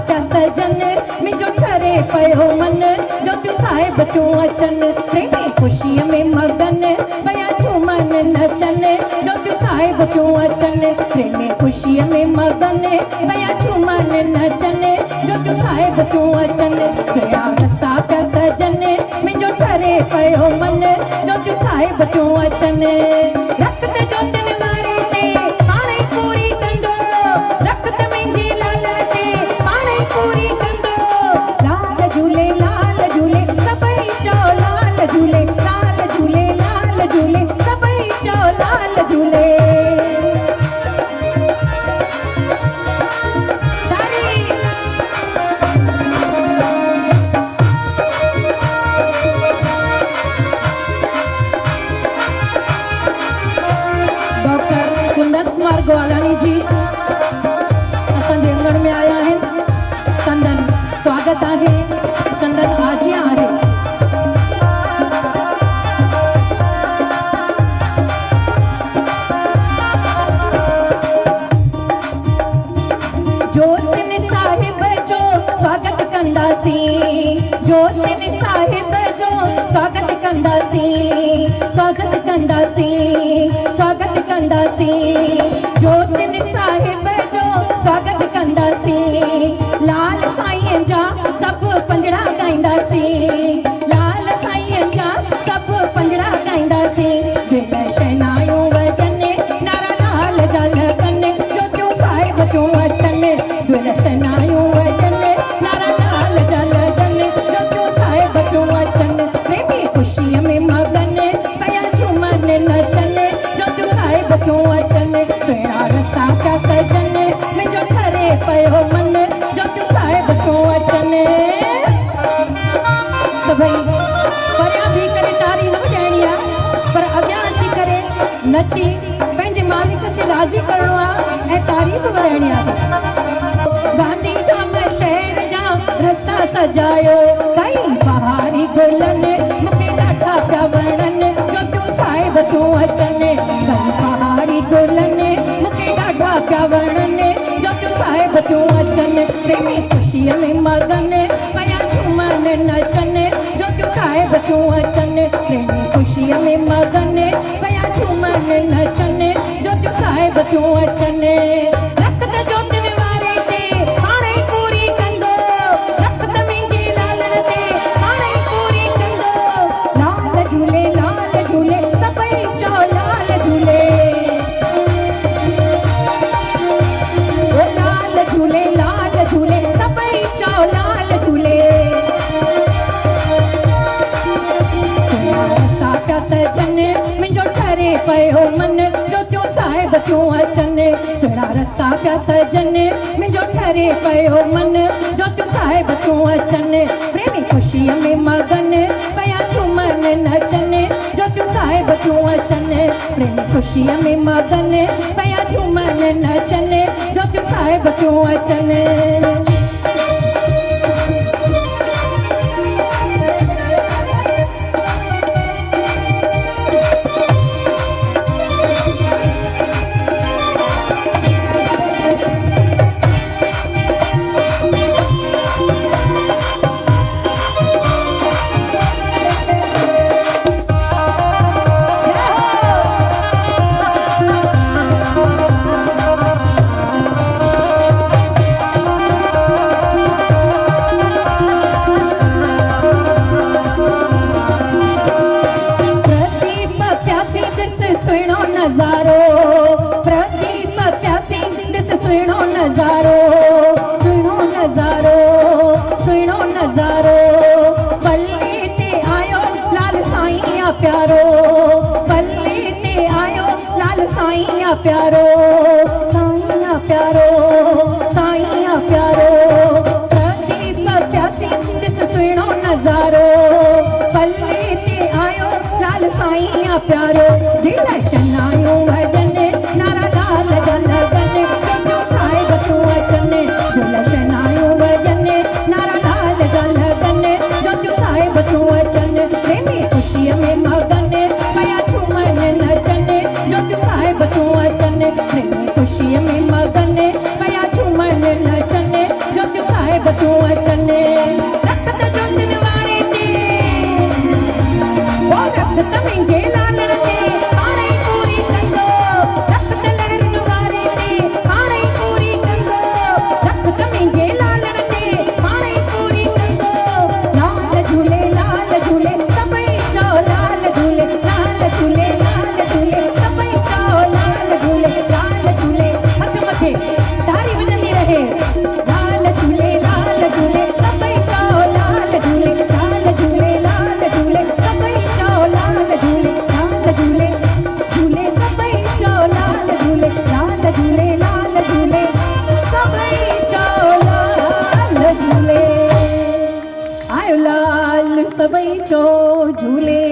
प्या सजन मुंहिंजो ठरे पियो मन जो तूं साहिब तूं अचनि प्रेमी ख़ुशीअ में मगन पिया झूमन नचन जो तूं साहिब तूं अचनि प्रेमी ख़ुशीअ में मगन पिया झूमन नचन जो तूं साहिब तूं अचनि सुहिणा रस्ता प्या सजन मुंहिंजो ठरे पियो मन जो तूं साहिब तूं अचनि रखत जोतिन वारे ते हाणे पूरी कंदो रखत मुंहिंजी लाल ते हाणे पूरी कंदो लाल झूले सभई चओ लाल झूले सभई चओ लाल झूले ग्वालानी जी असांजे अंगण में आया आहिनि संदन स्वागत आहे संदन आजिया आहे जोतिन साहिब जो स्वागत कंदासीं जोतिन साहिब जो स्वागत कंदासीं स्वागत कंदासीं स्वागत कंदासीं जोतिन साहिब जो स्वागत कंदासीं लाल साईं जा सभु पंजड़ा गाईंदासीं लाल साईं जा सभु पंजड़ा गाईंदासीं दिल शहनायूं वजन नारा लाल जा लगन जो तूं साहिब तूं अचनि दिल शहनायूं वजन नारा लाल जा लगन जो तूं साहिब तूं अचनि प्रेमी ख़ुशीअ में मगन पिया झूमन नचन जो तूं साहिब तूं अचनि सुहिणा रस्ता प्या सजन मुंहिंजो ठरे पियो मन जो तूं साहिब तूं अचनि सभई परियां बीह करे तारी न वॼाइणी आहे पर अॻियां अची करे नची पंहिंजे मालिक खे राज़ी करिणो आहे ऐं तारीफ़ वराइणी आहे गांधी धाम शहर जा रस्ता सजायो कई बहारी गुलनि मूंखे ॾाढा पिया वणनि जो तूं साहिब तूं अचनि कई बहारी गुलनि मूंखे ॾाढा पिया वणनि जो तूं साहिब तूं अचनि प्रेमी ख़ुशीअ में मगन पिया झूमन नचन जो तूं साहिब तूं अचनि प्रेमी ख़ुशीअ में मगन पिया झूमन नचन जो तूं साहिब तूं अचनि रखत जोतिन वारे ते हाणे पूरी कंदो रखत मुंहिंजी लालण ते हाणे पूरी कंदो लाल झूले सभई चओ लाल झूले ओ लाल झूले सभई चओ लाल झूले प्या सजन मुंहिंजो ठरे पियो मन जो तूं साहिब तूं अचनि सुहिणा रस्ता प्या सजन मुंहिंजो ठरे पियो मन जो तूं साहिब तूं अचनि प्रेमी ख़ुशीअ में मगन पिया झूमन नचन जो तूं साहिब तूं अचनि प्रेमी ख़ुशीअ में मगन पिया झूमन नचन जो तूं साहिब तूं अचनि लाल झूले सभई चो लाल झूले आयो लाल सभई चो झूले